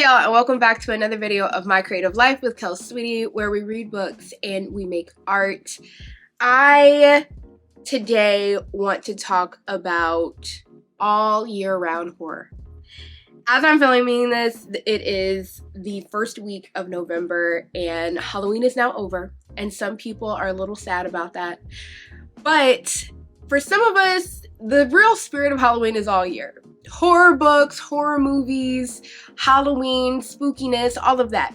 y'all, and welcome back to another video of My Creative Life with Kel Sweetie, where we read books and we make art. I today want to talk about all year round horror. As I'm filming this, it is the first week of November and Halloween is now over, and some people are a little sad about that. But for some of us, the real spirit of Halloween is all year. Horror books, horror movies, Halloween, spookiness, all of that.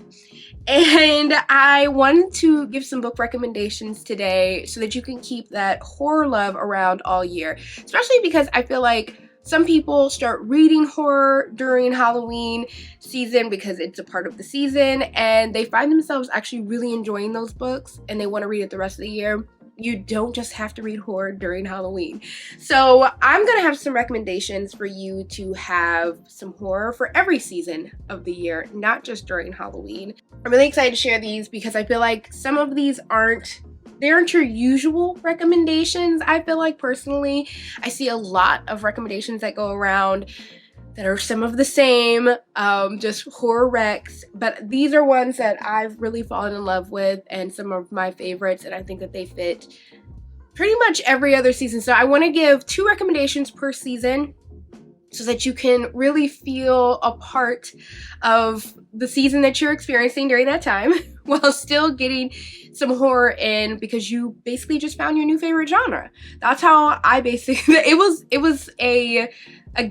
And I wanted to give some book recommendations today so that you can keep that horror love around all year. Especially because I feel like some people start reading horror during Halloween season because it's a part of the season, and they find themselves actually really enjoying those books and they want to read it the rest of the year. You don't just have to read horror during Halloween. So I'm gonna have some recommendations for you to have some horror for every season of the year, not just during Halloween. I'm really excited to share these because I feel like some of these aren't your usual recommendations. I feel like personally, I see a lot of recommendations that go around that are some of the same, just horror recs, but these are ones that I've really fallen in love with and some of my favorites, and I think that they fit pretty much every other season. So I want to give 2 recommendations per season so that you can really feel a part of the season that you're experiencing during that time while still getting some horror in, because you basically just found your new favorite genre. That's how I basically, it was a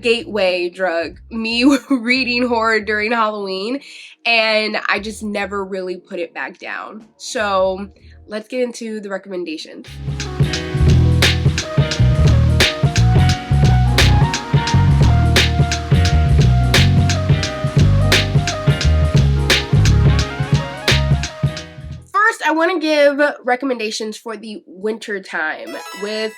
gateway drug, me reading horror during Halloween, and I just never really put it back down. So let's get into the recommendations. First, I want to give recommendations for the winter time. With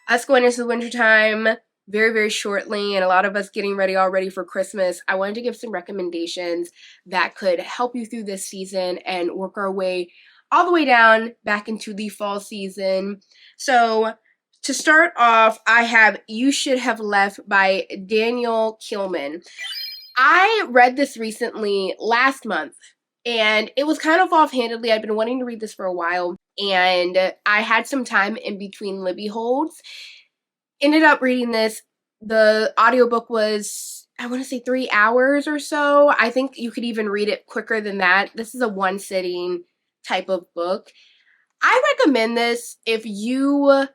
us going into the winter time very, very shortly, and a lot of us getting ready already for Christmas, I wanted to give some recommendations that could help you through this season and work our way all the way down back into the fall season. So to start off, I have You Should Have Left by Daniel Keelman. I read this recently last month, and it was kind of offhandedly. I've been wanting to read this for a while, and I had some time in between Libby holds. Ended up reading this. The audiobook was, I want to say 3 hours or so. I think you could even read it quicker than that. This is a one sitting type of book. I recommend this if you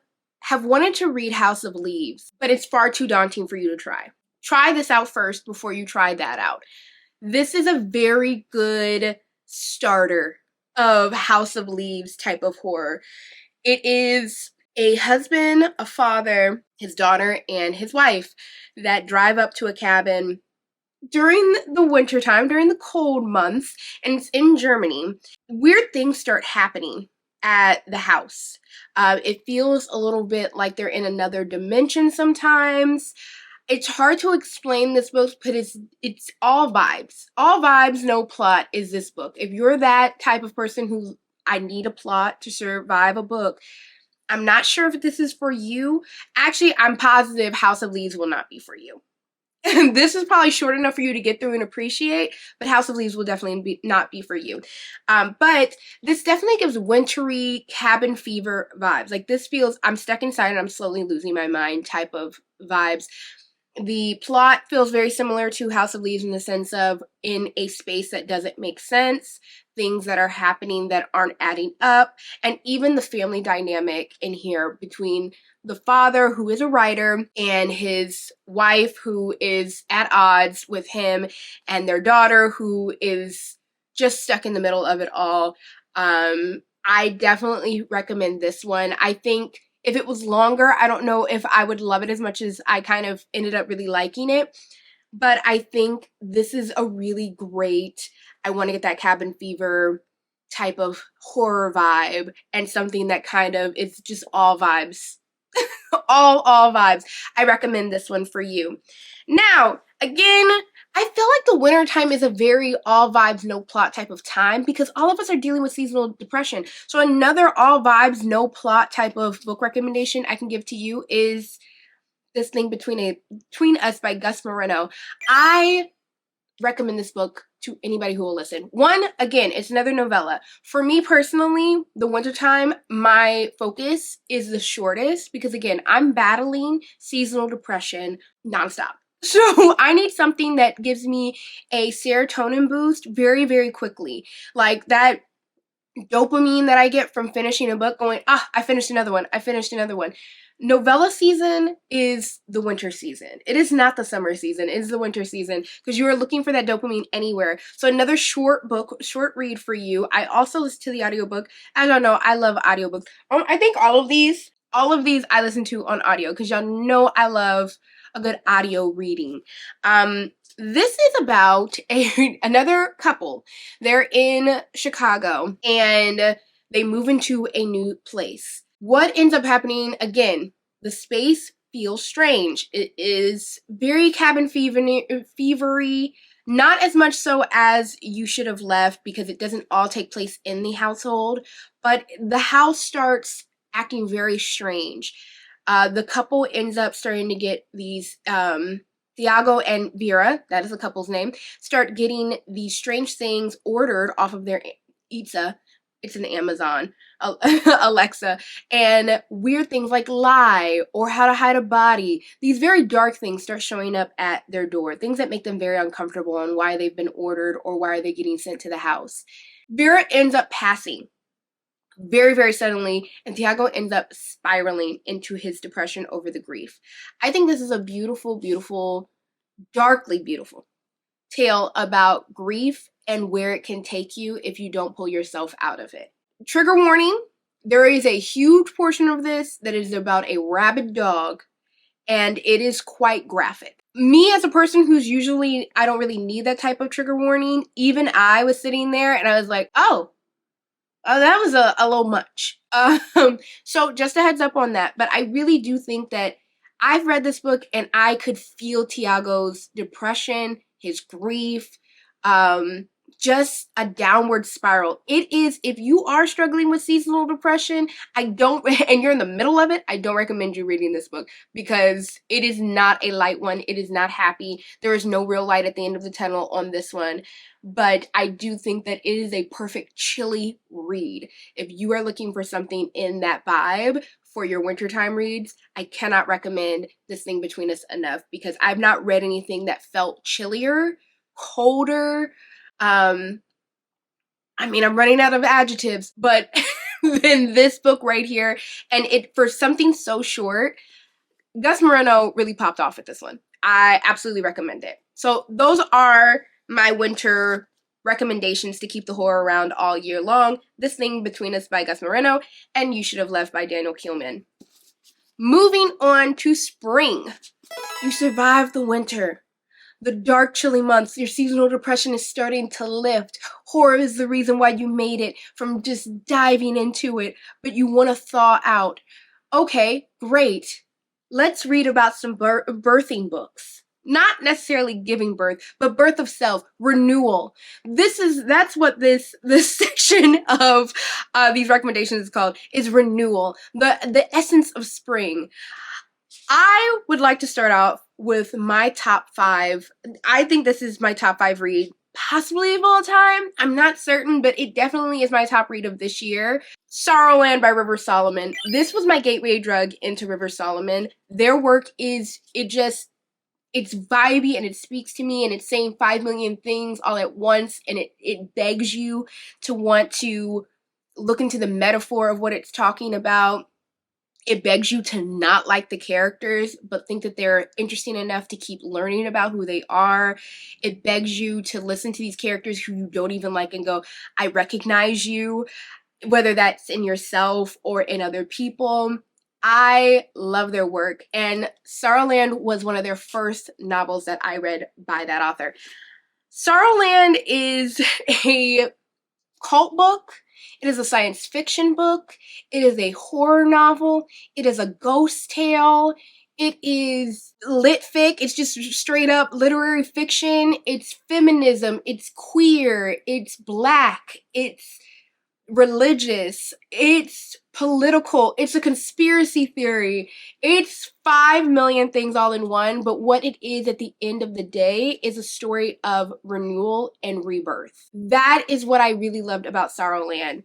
have wanted to read House of Leaves, but it's far too daunting for you to try. Try this out first before you try that out. This is a very good starter of House of Leaves type of horror. It is a husband, a father, his daughter, and his wife that drive up to a cabin during the winter time, during the cold months, and it's in Germany. Weird things start happening at the house. It feels a little bit like they're in another dimension sometimes. It's hard to explain this book, but it's all vibes. All vibes, no plot is this book. If you're that type of person who, I need a plot to survive a book, I'm not sure if this is for you. Actually, I'm positive House of Leaves will not be for you. This is probably short enough for you to get through and appreciate, but House of Leaves will definitely not be for you. But this definitely gives wintry cabin fever vibes. Like, this feels, I'm stuck inside and I'm slowly losing my mind type of vibes. The plot feels very similar to House of Leaves in the sense of in a space that doesn't make sense, things that are happening that aren't adding up, and even the family dynamic in here between the father, who is a writer, and his wife, who is at odds with him, and their daughter, who is just stuck in the middle of it all. I definitely recommend this one. I think if it was longer, I don't know if I would love it as much as I kind of ended up really liking it. But I think this is a really great, I want to get that cabin fever type of horror vibe, and something that kind of is just all vibes. all vibes. I recommend this one for you. Now, again, I feel like the winter time is a very all vibes, no plot type of time because all of us are dealing with seasonal depression. So another all vibes, no plot type of book recommendation I can give to you is this thing Between Us by Gus Moreno. I recommend this book to anybody who will listen. One, again, it's another novella. For me personally, the wintertime, my focus is the shortest because, again, I'm battling seasonal depression nonstop. So I need something that gives me a serotonin boost very, very quickly. Like that dopamine that I get from finishing a book going, I finished another one. I finished another one. Novella season is the winter season. It is not the summer season. It is the winter season because you are looking for that dopamine anywhere. So another short book, short read for you. I also listen to the audiobook. As y'all know, I love audiobooks. I think all of these I listen to on audio because y'all know I love a good audio reading. This is about another couple. They're in Chicago and they move into a new place. What ends up happening, again, the space feels strange. It is very cabin fevery, not as much so as You Should Have Left because it doesn't all take place in the household, but the house starts acting very strange. The couple ends up starting to get these, Thiago and Vera, that is the couple's name, start getting these strange things ordered off of their Itza. It's an Amazon, Alexa, and weird things like lie or how to hide a body. These very dark things start showing up at their door, things that make them very uncomfortable on why they've been ordered or why are they getting sent to the house. Vera ends up passing very, very suddenly, and Thiago ends up spiraling into his depression over the grief. I think this is a beautiful, beautiful, darkly beautiful tale about grief and where it can take you if you don't pull yourself out of it. Trigger warning, there is a huge portion of this that is about a rabid dog, and it is quite graphic. Me as a person who's usually, I don't really need that type of trigger warning, even I was sitting there and I was like, oh, that was a little much. So just a heads up on that. But I really do think that I've read this book and I could feel Thiago's depression, his grief, just a downward spiral. It is, if you are struggling with seasonal depression, and you're in the middle of it, I don't recommend you reading this book because it is not a light one. It is not happy. There is no real light at the end of the tunnel on this one. But I do think that it is a perfect chilly read. If you are looking for something in that vibe for your wintertime reads, I cannot recommend This Thing Between Us enough because I've not read anything that felt chillier, colder. I'm running out of adjectives, but than this book right here. And it, for something so short, Gus Moreno really popped off with this one. I absolutely recommend it. So those are my winter recommendations to keep the horror around all year long. This Thing Between Us by Gus Moreno and You Should Have Left by Daniel Keelman. Moving on to spring. You survived the winter. The dark, chilly months, your seasonal depression is starting to lift. Horror is the reason why you made it from just diving into it, but you want to thaw out. Okay, great. Let's read about some birthing books. Not necessarily giving birth, but birth of self, renewal. That's what this section of these recommendations is called, is renewal. The essence of spring. I would like to start out with my top 5. I think this is my top 5 read, possibly of all time. I'm not certain, but it definitely is my top read of this year. Sorrowland by River Solomon. This was my gateway drug into River Solomon. Their work is, it's vibey and it speaks to me and it's saying 5 million things all at once, and it begs you to want to look into the metaphor of what it's talking about. It begs you to not like the characters, but think that they're interesting enough to keep learning about who they are. It begs you to listen to these characters who you don't even like and go, I recognize you, whether that's in yourself or in other people. I love their work, and Sorrowland was one of their first novels that I read by that author. Sorrowland is a cult book. It is a science fiction book. It is a horror novel. It is a ghost tale. It is lit fic. It's just straight up literary fiction. It's feminism. It's queer. It's black. It's religious, it's political, it's a conspiracy theory, it's 5 million things all in one, but what it is at the end of the day is a story of renewal and rebirth. That is what I really loved about Sorrowland.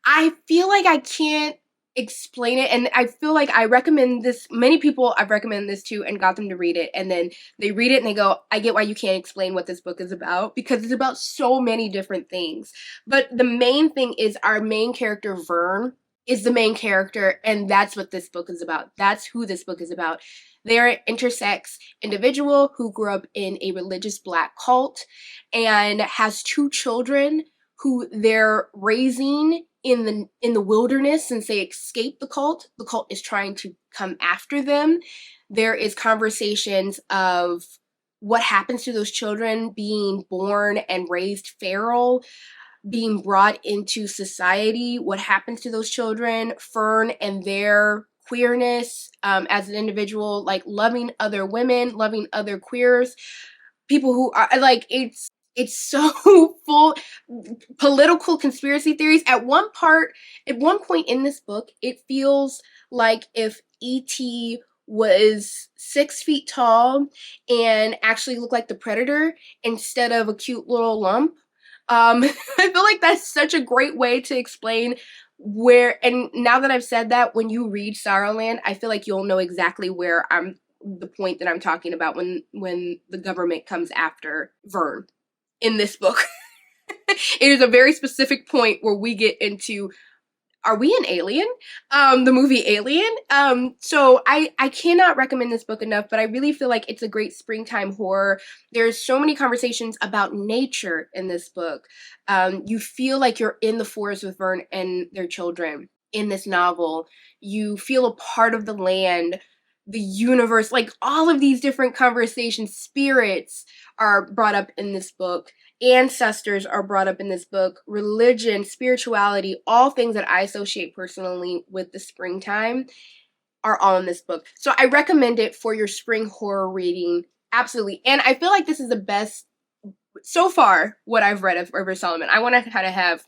I feel like I can't explain it, and I feel like I recommend this, many people I've recommended this to and got them to read it, and then they read it and they go, I get why you can't explain what this book is about, because it's about so many different things. But the main thing is our main character, Vern, is the main character, and that's what this book is about. That's who this book is about. They're an intersex individual who grew up in a religious Black cult and has 2 children who they're raising in the wilderness since they escaped the cult. The cult is trying to come after them. There is conversations of what happens to those children being born and raised feral, being brought into society, what happens to those children, Fern and their queerness as an individual, like loving other women, loving other queers, people who are like, it's so full political conspiracy theories. At one point in this book, it feels like if E.T. was 6 feet tall and actually looked like the Predator instead of a cute little lump. I feel like that's such a great way to explain where, and now that I've said that, when you read Sorrowland, I feel like you'll know exactly where the point that I'm talking about when the government comes after Vern in this book. It is a very specific point where we get into, are we an alien? The movie Alien. So I cannot recommend this book enough, but I really feel like it's a great springtime horror. There's so many conversations about nature in this book. You feel like you're in the forest with Vern and their children in this novel. You feel a part of the land, the universe, like all of these different conversations. Spirits are brought up in this book. Ancestors are brought up in this book, religion, spirituality, all things that I associate personally with the springtime are all in this book. So I recommend it for your spring horror reading, absolutely. And I feel like this is the best, so far, what I've read of River Solomon. I want to kind of have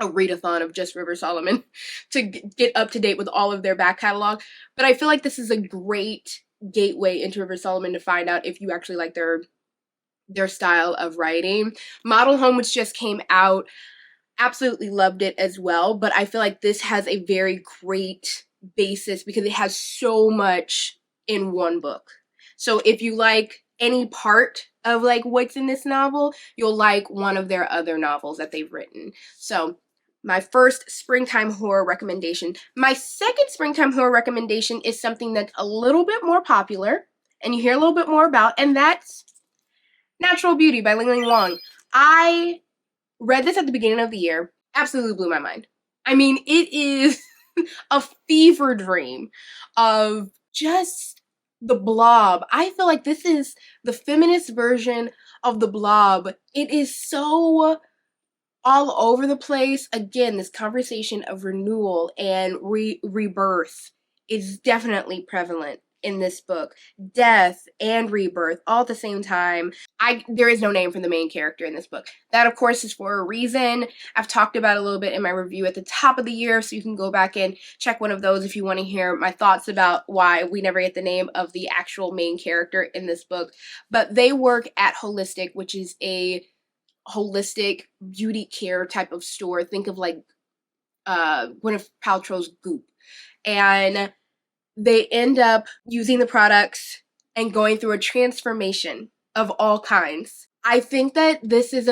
a readathon of just River Solomon to get up to date with all of their back catalog, but I feel like this is a great gateway into River Solomon to find out if you actually like their style of writing. Model Home, which just came out, absolutely loved it as well, but I feel like this has a very great basis because it has so much in one book. So if you like any part of like what's in this novel, you'll like one of their other novels that they've written. So my first springtime horror recommendation. My second springtime horror recommendation is something that's a little bit more popular and you hear a little bit more about, and that's Natural Beauty by Ling Ling Wang. I read this at the beginning of the year. Absolutely blew my mind. I mean, it is a fever dream of just the Blob. I feel like this is the feminist version of the Blob. It is so all over the place. Again, this conversation of renewal and rebirth is definitely prevalent in this book. Death and rebirth all at the same time. There is no name for the main character in this book. That, of course, is for a reason. I've talked about it a little bit in my review at the top of the year, so you can go back and check one of those if you want to hear my thoughts about why we never get the name of the actual main character in this book. But they work at Holistic, which is a holistic beauty care type of store. Think of like Gwyneth Paltrow's Goop. And they end up using the products and going through a transformation of all kinds. I think that this is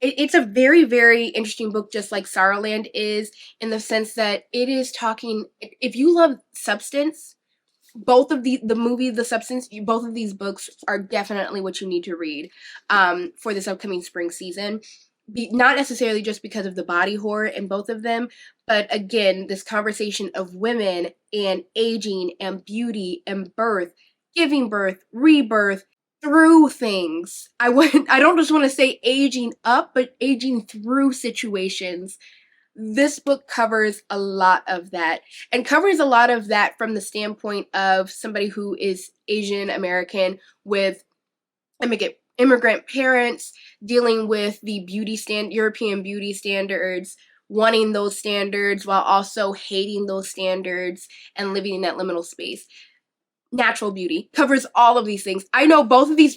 it's a very, very interesting book, just like Sorrowland is, in the sense that it is talking, if you love substance, both of the movie, The Substance, both of these books are definitely what you need to read for this upcoming spring season. Not necessarily just because of the body horror in both of them, but again, this conversation of women and aging and beauty and birth, giving birth, rebirth, through things. I don't just want to say aging up, but aging through situations. This book covers a lot of that, and covers a lot of that from the standpoint of somebody who is Asian American with, let me get immigrant parents dealing with the European beauty standards, wanting those standards while also hating those standards and living in that liminal space. Natural Beauty covers all of these things. I know both of these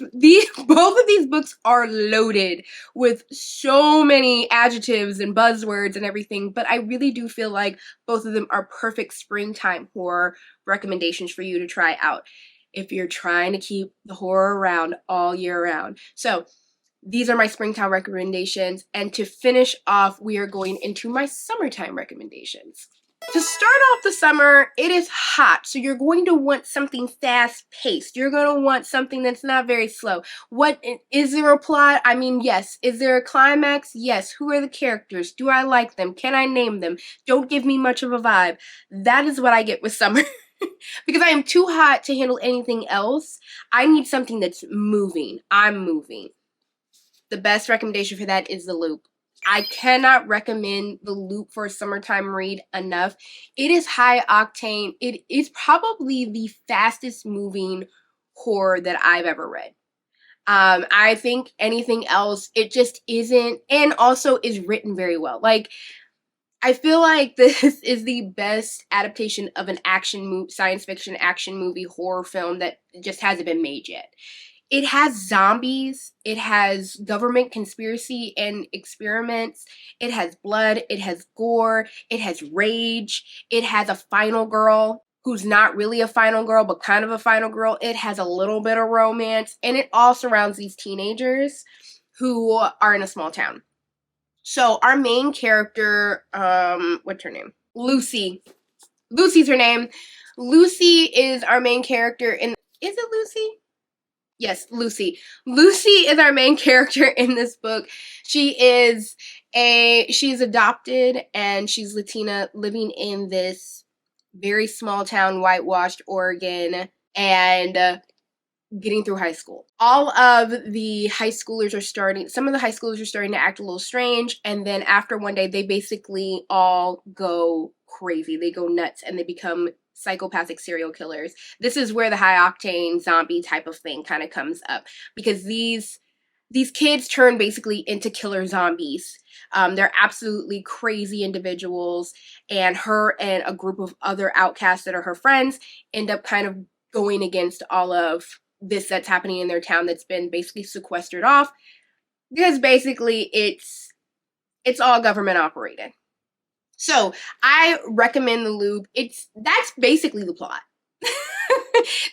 books are loaded with so many adjectives and buzzwords and everything, but I really do feel like both of them are perfect springtime horror recommendations for you to try out if you're trying to keep the horror around all year round. So these are my springtime recommendations, and to finish off, we are going into my summertime recommendations. To start off the summer, it is hot, so you're going to want something fast-paced. You're going to want something that's not very slow. What is there a plot? I mean, yes. Is there a climax? Yes. Who are the characters? Do I like them? Can I name them? Don't give me much of a vibe. That is what I get with summer. Because I am too hot to handle anything else. I need something that's moving. I'm moving. The best recommendation for that is The Loop. I cannot recommend The Loop for a summertime read enough. It is high octane. It is probably the fastest moving horror that I've ever read. I think anything else, it just isn't, and also is written very well. Like, I feel like this is the best adaptation of an science fiction action movie horror film that just hasn't been made yet. It has zombies, it has government conspiracy and experiments, it has blood, it has gore, it has rage, it has a final girl who's not really a final girl but kind of a final girl, it has a little bit of romance, and it all surrounds these teenagers who are in a small town. So our main character, what's her name? Lucy. Lucy's her name. Lucy is our main character in, is it Lucy? Yes, Lucy. Lucy is our main character in this book. She's adopted and she's Latina, living in this very small town, whitewashed Oregon, and getting through high school. All of the high schoolers are starting, some of the high schoolers are starting to act a little strange, and then after one day, they basically all go crazy. They go nuts and they become psychopathic serial killers. This is where the high octane zombie type of thing kind of comes up, because these kids turn basically into killer zombies. They're absolutely crazy individuals, and her and a group of other outcasts that are her friends end up kind of going against all of this that's happening in their town that's been basically sequestered off, because basically it's all government operated. So I recommend The Loop. That's basically the plot.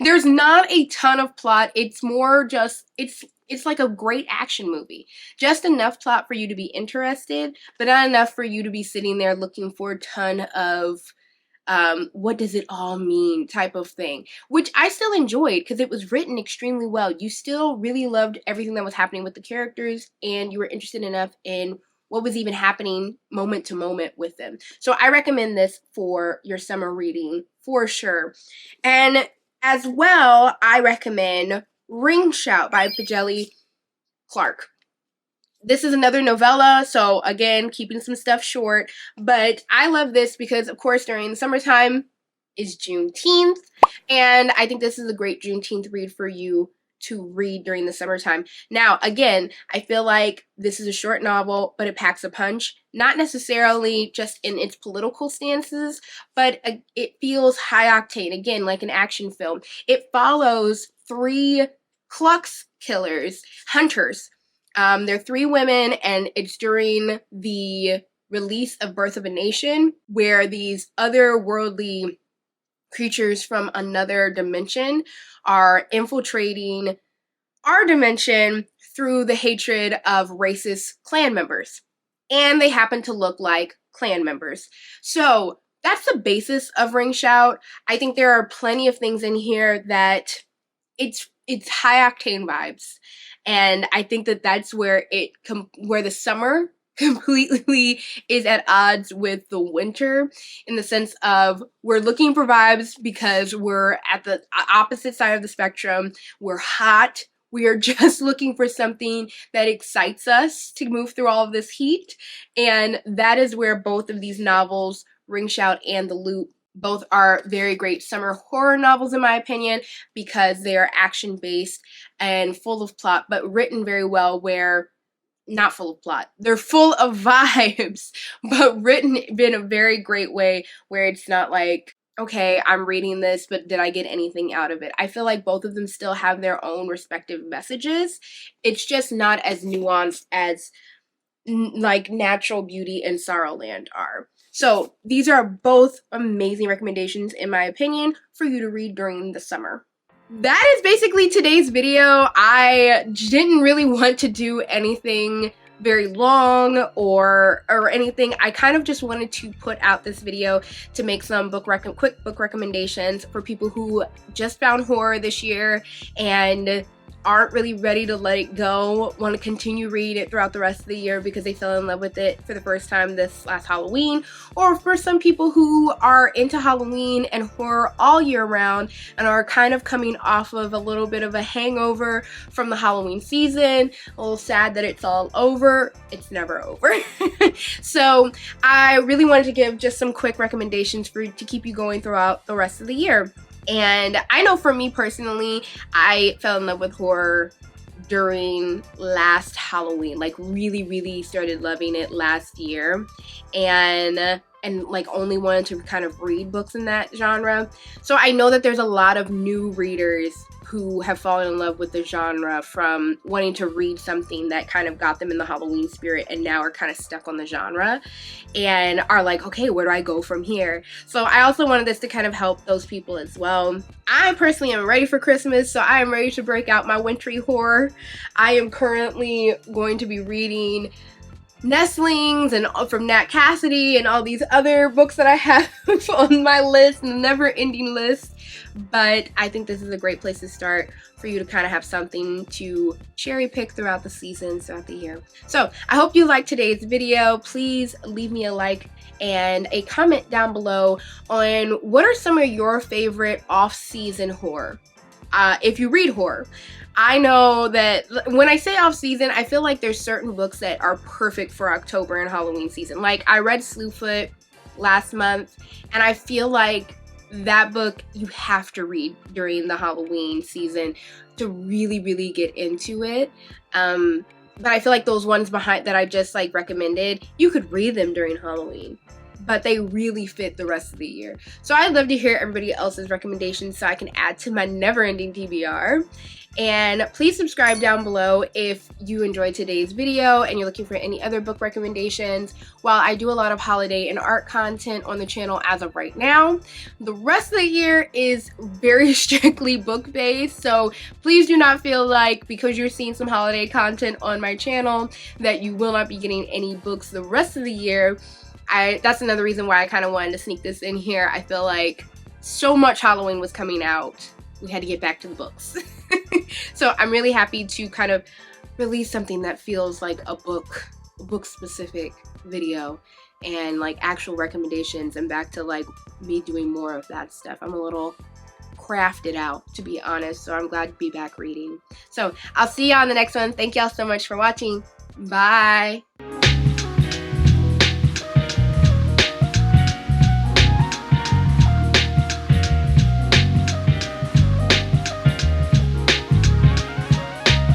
There's not a ton of plot. It's more just, it's like a great action movie. Just enough plot for you to be interested, but not enough for you to be sitting there looking for a ton of what does it all mean type of thing, which I still enjoyed because it was written extremely well. You still really loved everything that was happening with the characters, and you were interested enough in what was even happening moment to moment with them. So I recommend this for your summer reading for sure. And as well, I recommend Ring Shout by Pajeli Clark. This is another novella, so again, keeping some stuff short, but I love this because, of course, during the summertime is Juneteenth, and I think this is a great Juneteenth read for you to read during the summertime. Now, again, I feel like this is a short novel, but it packs a punch, not necessarily just in its political stances, but it feels high octane, again, like an action film. It follows 3 Klux killers, hunters. They're 3 women, and it's during the release of Birth of a Nation, where these otherworldly creatures from another dimension are infiltrating our dimension through the hatred of racist Klan members. And they happen to look like Klan members. So that's the basis of Ring Shout. I think there are plenty of things in here that it's high octane vibes. And I think that that's where where the summer completely is at odds with the winter, in the sense of we're looking for vibes because we're at the opposite side of the spectrum. We're hot. We are just looking for something that excites us to move through all of this heat. And that is where both of these novels, Ring Shout and The Loop, Both are very great summer horror novels in my opinion because they are action based and full of plot, but written very well, where not full of plot. They're full of vibes, but written in a very great way where it's not like, okay, I'm reading this, but did I get anything out of it? I feel like both of them still have their own respective messages. It's just not as nuanced as like Natural Beauty and Sorrowland are. So these are both amazing recommendations in my opinion for you to read during the summer. That is basically today's video. I didn't really want to do anything very long or anything. I kind of just wanted to put out this video to make some quick book recommendations for people who just found horror this year and aren't really ready to let it go, want to continue reading it throughout the rest of the year because they fell in love with it for the first time this last Halloween, or for some people who are into Halloween and horror all year round and are kind of coming off of a little bit of a hangover from the Halloween season, a little sad that it's all over. It's never over. So I really wanted to give just some quick recommendations to keep you going throughout the rest of the year. And I know for me personally, I fell in love with horror during last Halloween, like really started loving it last year, and like only wanted to kind of read books in that genre. So I know that there's a lot of new readers who have fallen in love with the genre from wanting to read something that kind of got them in the Halloween spirit and now are kind of stuck on the genre and are like, okay, where do I go from here? So I also wanted this to kind of help those people as well. I personally am ready for Christmas, so I am ready to break out my wintry horror. I am currently going to be reading Nestlings and from Nat Cassidy and all these other books that I have on my list, the never-ending list. But I think this is a great place to start for you to kind of have something to cherry pick throughout the seasons, throughout the year. So I hope you liked today's video. Please leave me a like and a comment down below on what are some of your favorite off-season horror. If you read horror. I know that when I say off-season, I feel like there's certain books that are perfect for October and Halloween season. Like, I read Slewfoot last month, and I feel like that book you have to read during the Halloween season to really get into it. But I feel like those ones behind that I just like recommended, you could read them during Halloween, but they really fit the rest of the year. So I'd love to hear everybody else's recommendations so I can add to my never-ending TBR. And please subscribe down below if you enjoyed today's video and you're looking for any other book recommendations. While I do a lot of holiday and art content on the channel as of right now, the rest of the year is very strictly book-based, so please do not feel like because you're seeing some holiday content on my channel that you will not be getting any books the rest of the year. That's another reason why I kind of wanted to sneak this in here. I feel like so much Halloween was coming out, we had to get back to the books. So I'm really happy to kind of release something that feels like a book specific video and like actual recommendations, and back to like me doing more of that stuff. I'm a little crafted out, to be honest, so I'm glad to be back reading. So I'll see y'all on the next one. Thank y'all so much for watching. Bye.